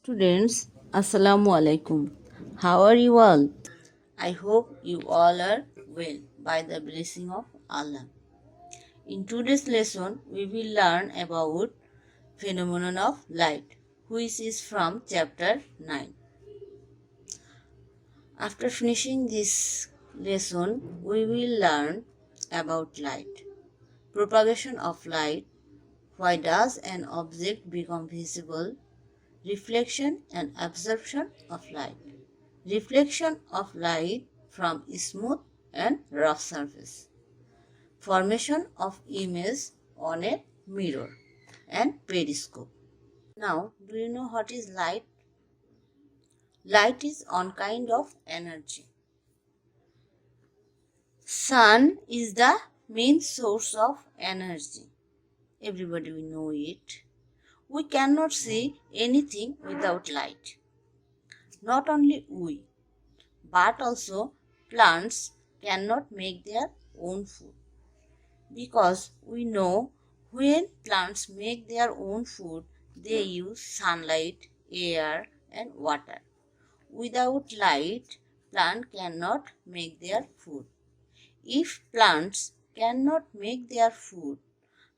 Students, Assalamu alaikum. How are you all? I hope you all are well by the blessing of Allah. In today's lesson, we will learn about phenomenon of light, which is from chapter 9. After finishing this lesson, we will learn about light, propagation of light, why does an object become visible, reflection and absorption of light. Reflection of light from smooth and rough surface. Formation of image on a mirror and periscope. Now, do you know what is light? Light is one kind of energy. Sun is the main source of energy. Everybody will know it. We cannot see anything without light. Not only we, but also plants cannot make their own food, because we know when plants make their own food they use sunlight, air and water. Without light, plant cannot make their food. If plants cannot make their food,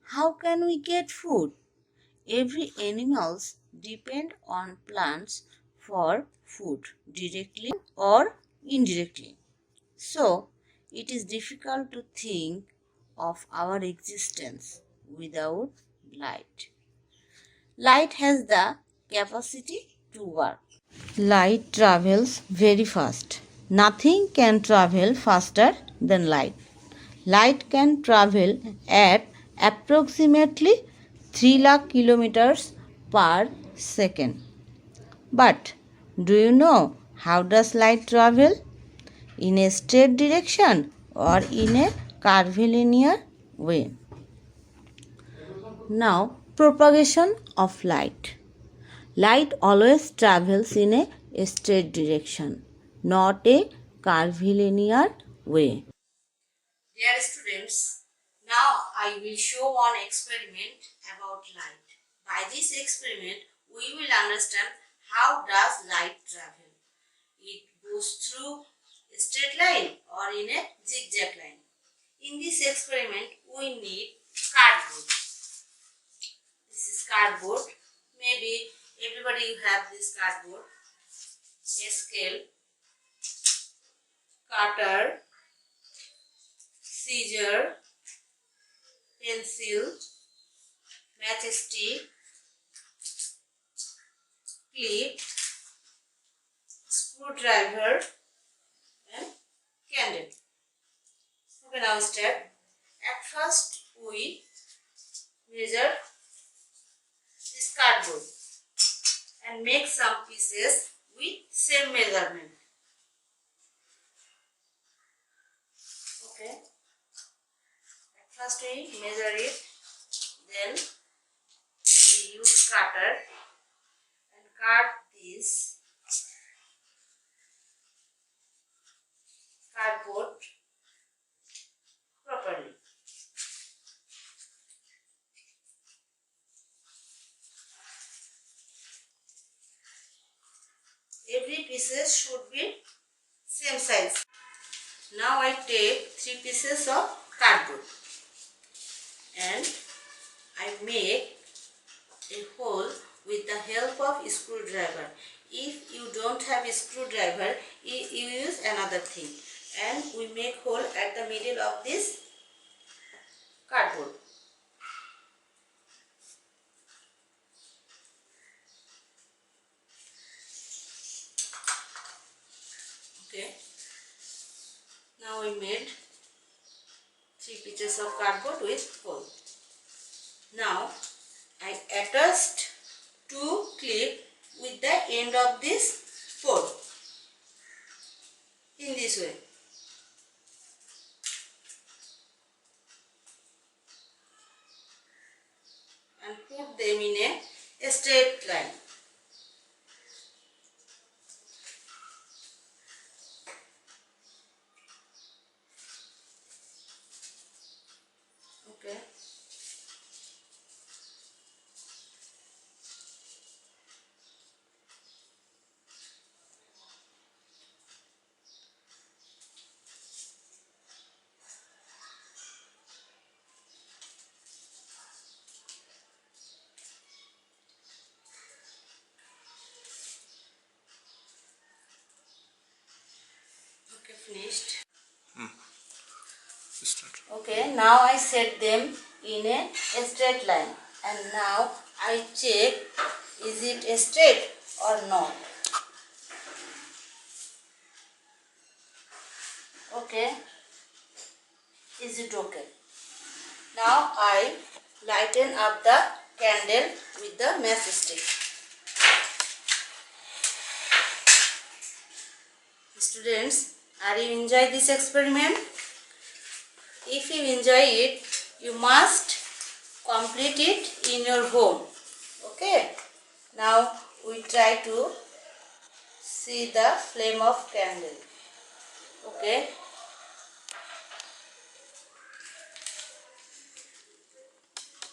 how can we get food? Every animals depend on plants for food, directly or indirectly. So, it is difficult to think of our existence without light. Light has the capacity to work. Light travels very fast. Nothing can travel faster than light. Light can travel at approximately 3 lakh kilometers per second. But do you know how does light travel? In a straight direction or in a curvilinear way. Now, propagation of light. Light always travels in a straight direction, not a curvilinear way. Dear students, now I will show one experiment about light. By this experiment, we will understand how does light travel. It goes through a straight line or in a zigzag line. In this experiment, we need cardboard. This is cardboard. Maybe everybody have this cardboard. A scale, cutter, scissor, pencil, matchstick, clip, screwdriver and candle. Okay, now step. At first we measure this cardboard and make some pieces with same measurement. Okay. At first we measure it, then we use cutter and cut this cardboard properly. Every pieces should be same size. Now I take 3 pieces of cardboard and I make a hole with the help of a screwdriver. If you don't have a screwdriver, you use another thing. And we make hole at the middle of this cardboard. Okay. Now we made 3 pieces of cardboard with hole. Now I attached 2 clips with the end of this pole in this way. And put them in a straight line. Okay. Okay, finished. Start. Okay, now I set them in a straight line, and now I check is it straight or not. Okay, is it okay? Now I lighten up the candle with the matchstick. Students, are you enjoy this experiment? If you enjoy it, you must complete it in your home. Okay. Now we try to see the flame of candle. Okay.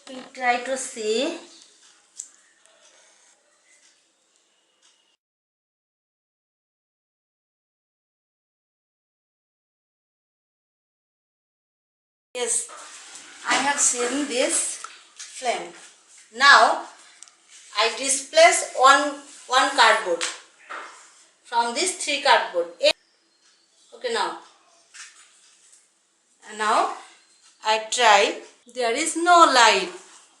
We try to see. Yes, I have seen this flame. Now I displace one cardboard from this 3 cardboard. Okay, now I try. There is no light.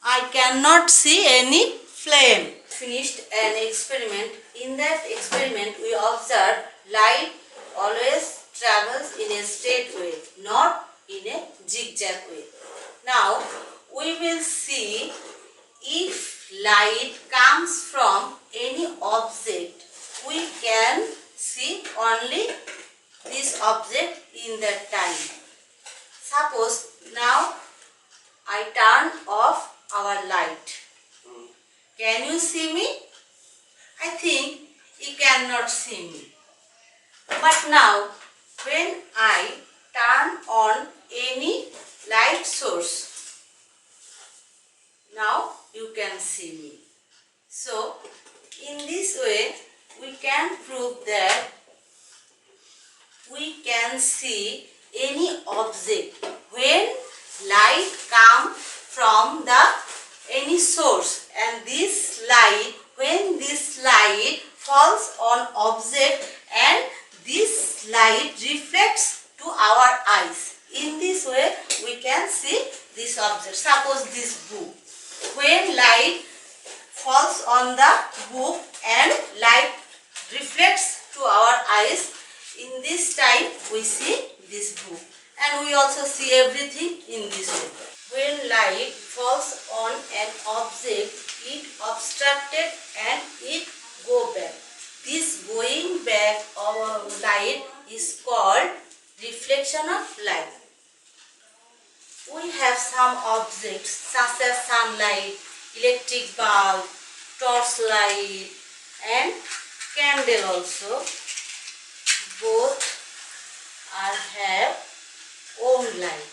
I cannot see any flame. Finished an experiment. In that experiment, we observed light always travels in a straight way, not in a zigzag way. Now, we will see if light comes from any object. We can see only this object in that time. Suppose now I turn off our light. Can you see me? I think you cannot see me. But now when I turn on any light source, now you can see me. So in this way we can prove that we can see any object when light comes from the any source, and this light, when this light falls on object and this light reflects to our eyes. In this way we can see this object. Suppose this book. When light falls on the book and light reflects to our eyes, in this time we see this book, and we also see everything in this way. When light falls on an object, it obstructed and it go back. This going back of light is called reflection of light. We have some objects such as sunlight, electric bulb, torchlight and candle also. Both have own light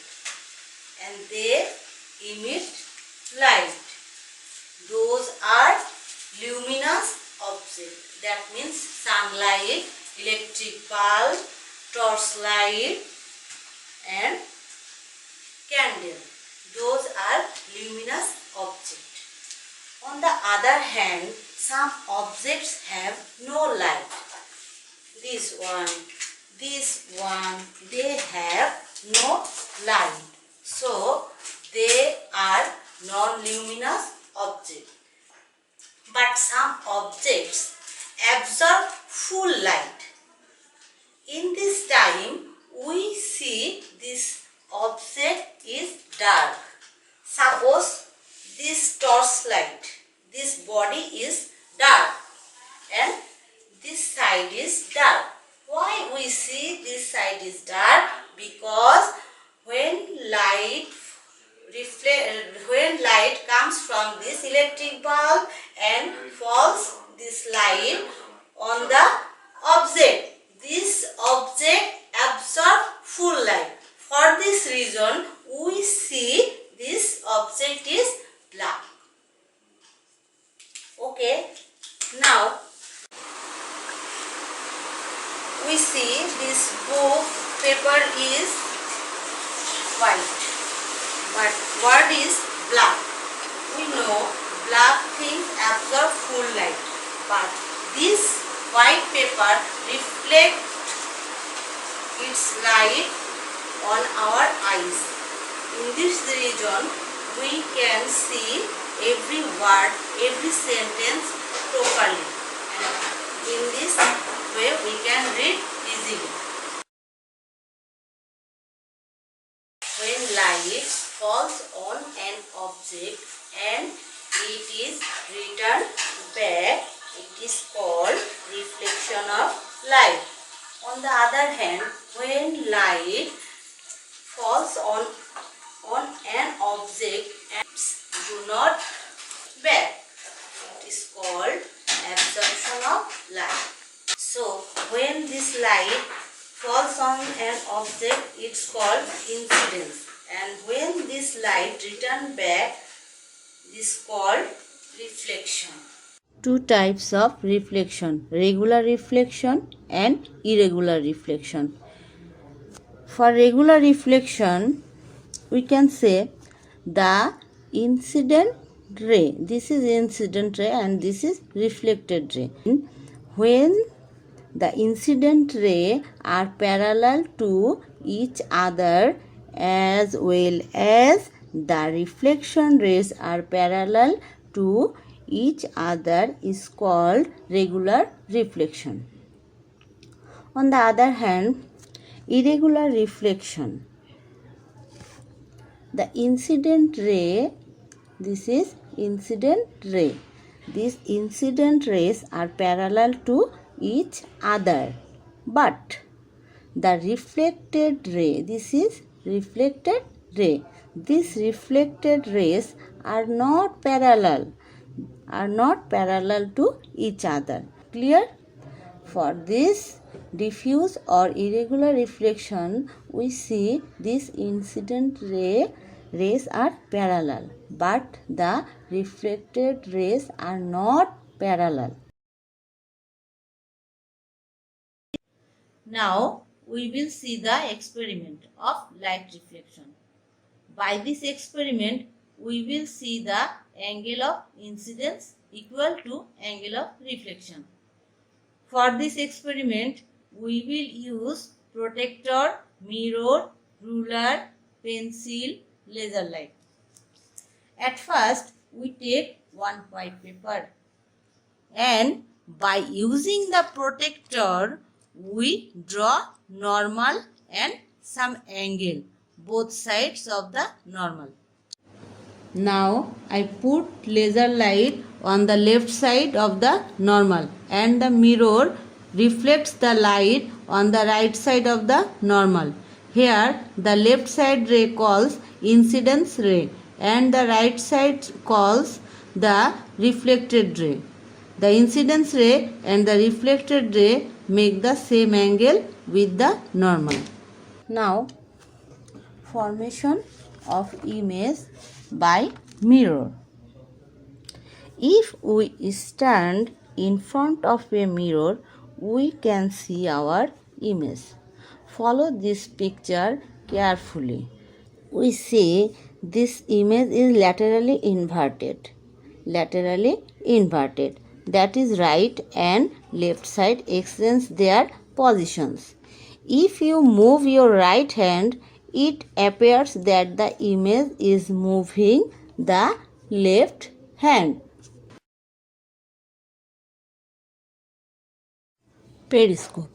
and they emit light. Those are luminous objects. That means sunlight, electric bulb, torchlight and candle. Those are luminous objects. On the other hand, some objects have no light. This one, they have no light. So, they are non-luminous objects. But some objects absorb full light. In this time, we see this object is dark. Suppose this torchlight, this body is dark and this side is dark. Why we see this side is dark? Because when light comes from this electric bulb and falls this light on the object, this object absorbs full light. For this reason, we see this object is black. Okay, now we see this book paper is white, but word is black. We know black things absorb full light, but this white paper reflects its light on our eyes. In this region, we can see every word, every sentence properly. And in this way, we can read easily. When light falls on an object and it is returned back, it is called reflection of light. On the other hand, when light falls on an object and do not back, it is called absorption of light. So when this light falls on an object, it's called incidence, and when this light returns back, this is called reflection. Two types of reflection: regular reflection and irregular reflection. For regular reflection, we can say the incident ray, this is incident ray and this is reflected ray. When the incident ray are parallel to each other as well as the reflection rays are parallel to each other is called regular reflection. On the other hand, irregular reflection, the incident ray, this is incident ray. These incident rays are parallel to each other, but the reflected ray, this is reflected ray. These reflected rays are not parallel to each other. Clear? For this diffuse or irregular reflection, we see these incident rays are parallel, but the reflected rays are not parallel. Now we will see the experiment of light reflection. By this experiment, we will see the angle of incidence equal to angle of reflection. For this experiment, we will use protector, mirror, ruler, pencil, laser light. At first, we take one white paper, and by using the protector, we draw normal and some angle, both sides of the normal. Now I put laser light on the left side of the normal, and the mirror reflects the light on the right side of the normal. Here the left side ray calls incidence ray and the right side calls the reflected ray. The incidence ray and the reflected ray make the same angle with the normal. Now, formation of image by mirror. If we stand in front of a mirror, we can see our image. Follow this picture carefully. We see this image is laterally inverted. That is, right and left side exchange their positions. If you move your right hand, it appears that the image is moving the left hand. Periscope.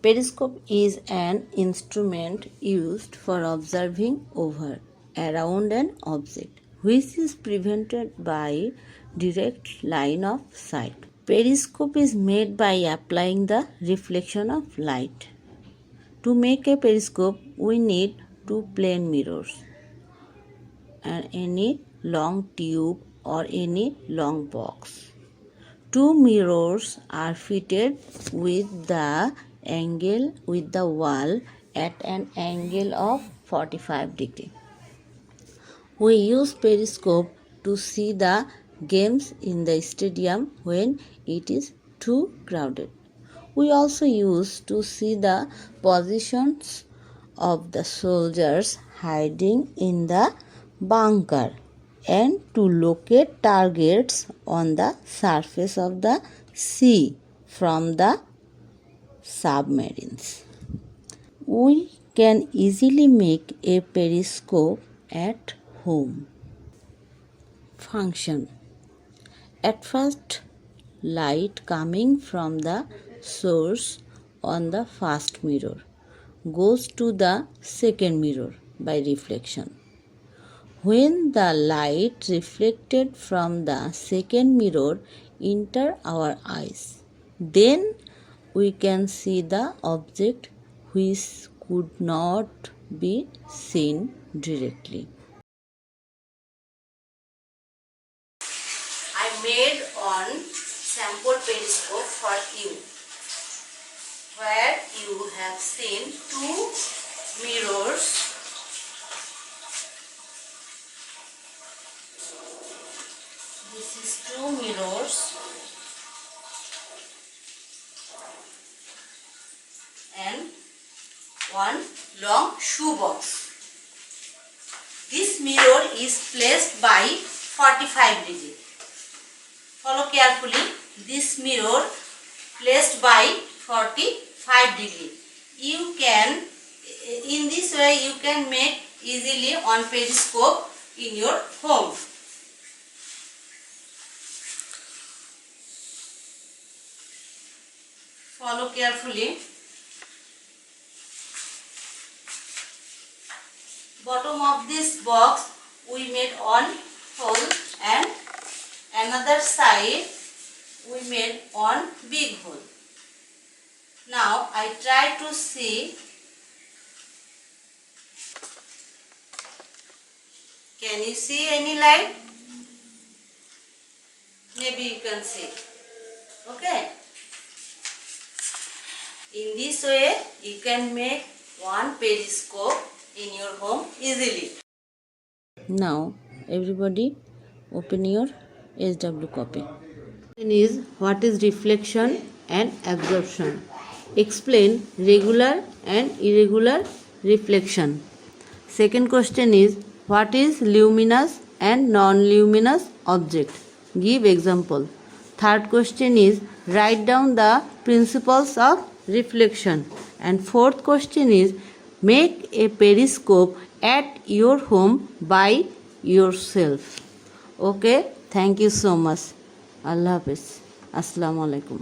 Periscope is an instrument used for observing over, around an object, which is prevented by direct line of sight. Periscope is made by applying the reflection of light. To make a periscope, we need two plain mirrors and any long tube or any long box. Two mirrors are fitted with the wall at an angle of 45 degrees. We use periscope to see the games in the stadium when it is too crowded. We also use to see the positions of the soldiers hiding in the bunker and to locate targets on the surface of the sea from the submarines. We can easily make a periscope at home. Function. At first, light coming from the source on the first mirror goes to the second mirror by reflection. When the light reflected from the second mirror enter our eyes, then we can see the object which could not be seen directly. I made on sample periscope for you, where you have seen two mirrors. This is two mirrors and one long shoe box. This mirror is placed by 45 degree. Follow carefully. This mirror placed by 45 degree. You can, in this way you can make easily on periscope in your home. Follow carefully. Bottom of this box we made on hole and another side we made on big hole. Now I try to see. Can you see any light? Maybe you can see. Okay. In this way you can make one periscope in your home easily. Now everybody open your SW copy. Question is, what is reflection and absorption? Explain regular and irregular reflection. Second question is, what is luminous and non-luminous object? Give example. Third question is, write down the principles of reflection. And fourth question is, make a periscope at your home by yourself. Okay, thank you so much. Allah Hafiz. Assalamu alaikum.